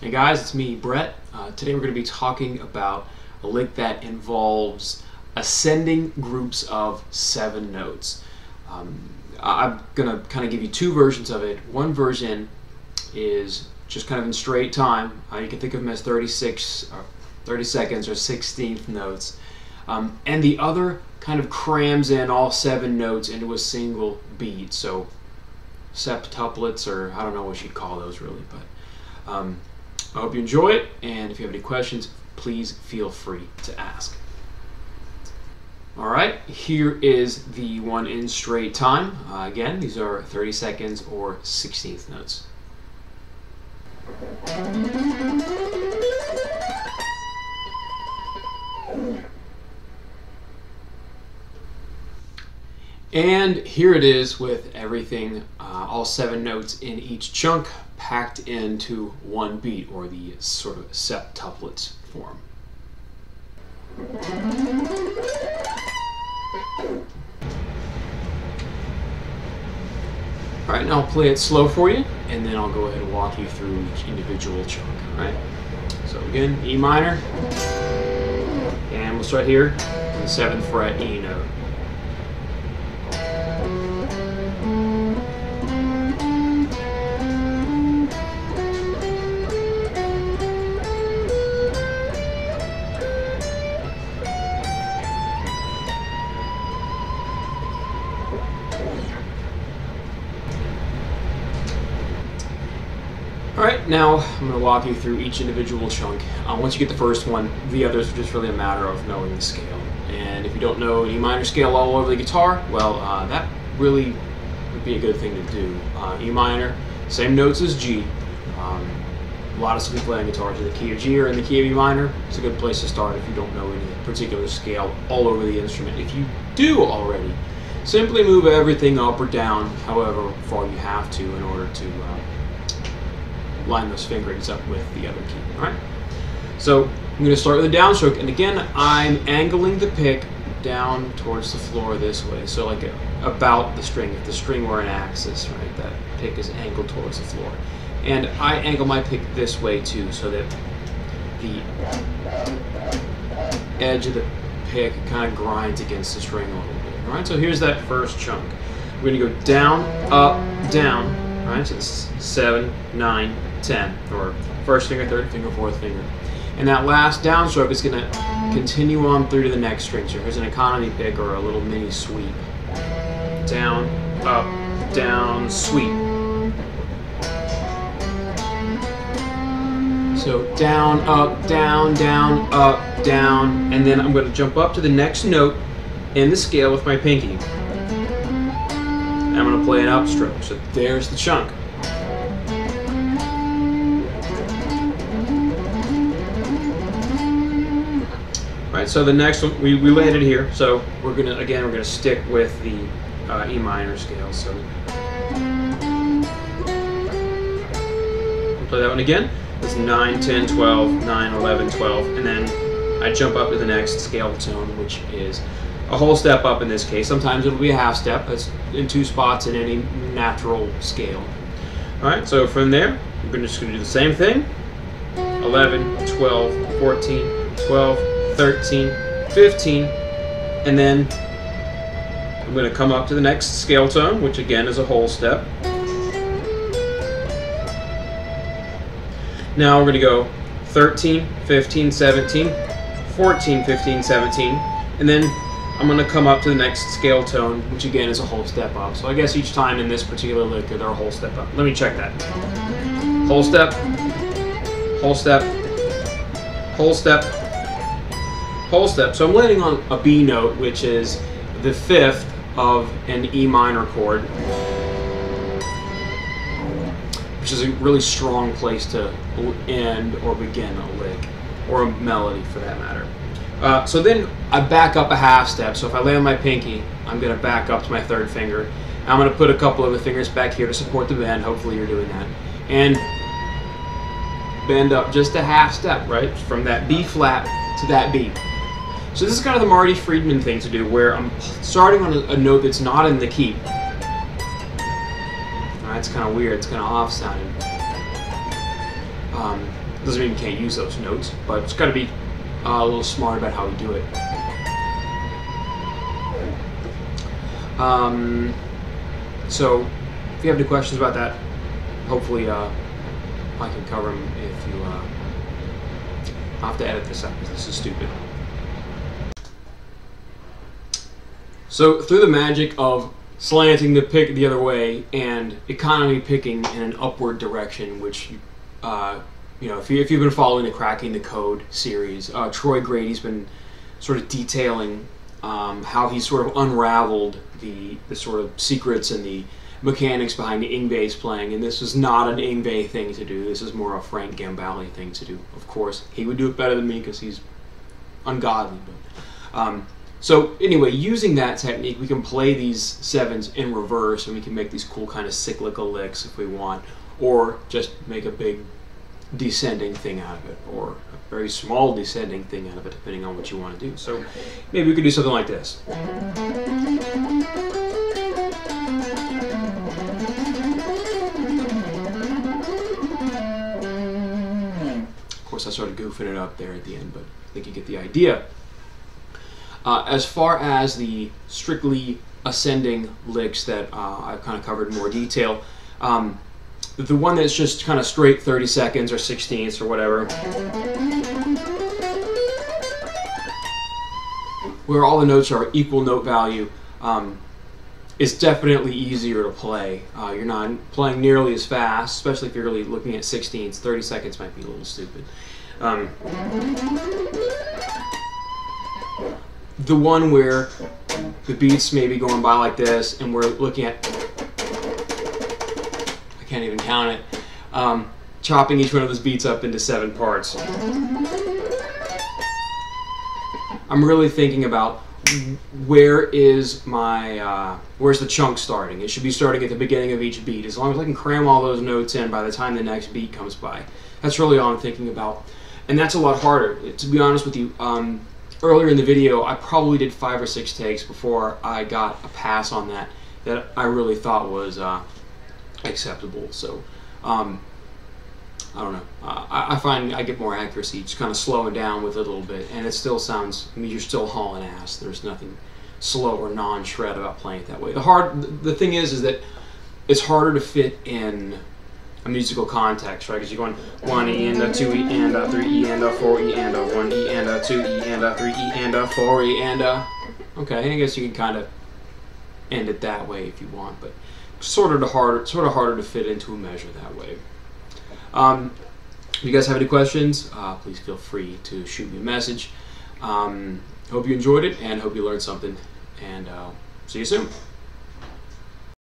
Hey guys, it's me, Brett. Today we're going to be talking about a lick that involves ascending groups of 7 notes. I'm going to kind of give you 2 versions of it. One version is just kind of in straight time. You can think of them as 30 seconds or 16th notes. And the other kind of crams in all 7 notes into a single beat. So septuplets, or I don't know what you'd call those really, but I hope you enjoy it, and if you have any questions, please feel free to ask. Alright, here is the one in straight time. Again, these are 30 seconds or 16th notes. And here it is with everything, all 7 notes in each chunk packed into one beat, or the sort of septuplets form. Alright, now I'll play it slow for you, and then I'll go ahead and walk you through each individual chunk. Alright, so again, E minor, and we'll start here on the 7th fret E note. Alright, now I'm going to walk you through each individual chunk. Once you get the first one, the others are just really a matter of knowing the scale. And if you don't know an E minor scale all over the guitar, well, that really would be a good thing to do. E minor, same notes as G. A lot of people playing guitars in the key of G or in the key of E minor. It's a good place to start if you don't know any particular scale all over the instrument. If you do already, simply move everything up or down however far you have to in order to line those fingerings up with the other key. Alright, so I'm going to start with a downstroke, and again I'm angling the pick down towards the floor this way, so like about the string. If the string were an axis, right, that pick is angled towards the floor. And I angle my pick this way too, so that the edge of the pick kind of grinds against the string a little bit. Alright, so here's that first chunk. We're going to go down, up, down. Alright, so it's 7, 9, 10, or first finger, third finger, fourth finger. And that last downstroke is going to continue on through to the next string. So here's an economy pick or a little mini sweep. Down, up, down, sweep. So down, up, down, down, up, down, and then I'm going to jump up to the next note in the scale with my pinky. I'm going to play an upstroke. So there's the chunk. Alright, so the next one, we landed here. So we're gonna stick with the E minor scale. So we'll play that one again. It's 9, 10, 12, 9, 11, 12, and then I jump up to the next scale tone, which is a whole step up in this case. Sometimes it'll be a half step. That's in 2 spots in any natural scale. Alright, so from there, we're just going to do the same thing. 11, 12, 14, 12, 13, 15, and then I'm going to come up to the next scale tone, which again is a whole step. Now we're going to go 13, 15, 17, 14, 15, 17, and then I'm going to come up to the next scale tone, which again is a whole step up. So I guess each time in this particular lick they're a whole step up. Let me check that. Whole step, whole step, whole step, whole step. So I'm landing on a B note, which is the 5th of an E minor chord, which is a really strong place to end or begin a lick, or a melody for that matter. So then I back up a half step. So if I lay on my pinky, I'm going to back up to my 3rd finger. I'm going to put a couple of the fingers back here to support the bend. Hopefully you're doing that. And bend up just a half step, right? From that B flat to that B. So this is kind of the Marty Friedman thing to do, where I'm starting on a note that's not in the key. It's kind of weird, it's kind of off sounding. Doesn't mean you can't use those notes, but it's got to be a little smart about how we do it. So if you have any questions about that, hopefully I can cover them. If you I'll have to edit this out because this is stupid. So through the magic of slanting the pick the other way and economy picking in an upward direction, which you know, if you've been following the Cracking the Code series, Troy Grady's been sort of detailing how he sort of unraveled the sort of secrets and the mechanics behind the Yngwie's playing, and this is not an Yngwie thing to do. This is more a Frank Gambale thing to do. Of course, he would do it better than me because he's ungodly. But, so anyway, using that technique, we can play these sevens in reverse, and we can make these cool kind of cyclical licks if we want, or just make a big descending thing out of it, or a very small descending thing out of it, depending on what you want to do. So maybe we could do something like this. Of course, I started goofing it up there at the end, but I think you get the idea. As far as the strictly ascending licks that I've kind of covered in more detail, the one that's just kind of straight 30 seconds or 16ths or whatever, where all the notes are equal note value, is definitely easier to play. You're not playing nearly as fast, especially if you're really looking at 16ths. 30 seconds might be a little stupid. The one where the beats may be going by like this, and we're looking at, I can't even count it, chopping each one of those beats up into 7 parts. I'm really thinking about where is my, where's the chunk starting? It should be starting at the beginning of each beat. As long as I can cram all those notes in by the time the next beat comes by. That's really all I'm thinking about. And that's a lot harder. To be honest with you, earlier in the video, I probably did 5 or 6 takes before I got a pass on that I really thought was acceptable. So, I don't know. I find I get more accuracy just kind of slowing down with it a little bit, and it still sounds, I mean, you're still hauling ass. There's nothing slow or non-shred about playing it that way. The thing is that it's harder to fit in a musical context, right? Because you're going 1 E and a 2 E and a 3 E and a 4 E and a 1 E and a 2 E and a 3 E and a 4 E and a... Okay, I guess you can kind of end it that way if you want, but sort of harder to fit into a measure that way. If you guys have any questions, please feel free to shoot me a message. Hope you enjoyed it and hope you learned something, and see you soon.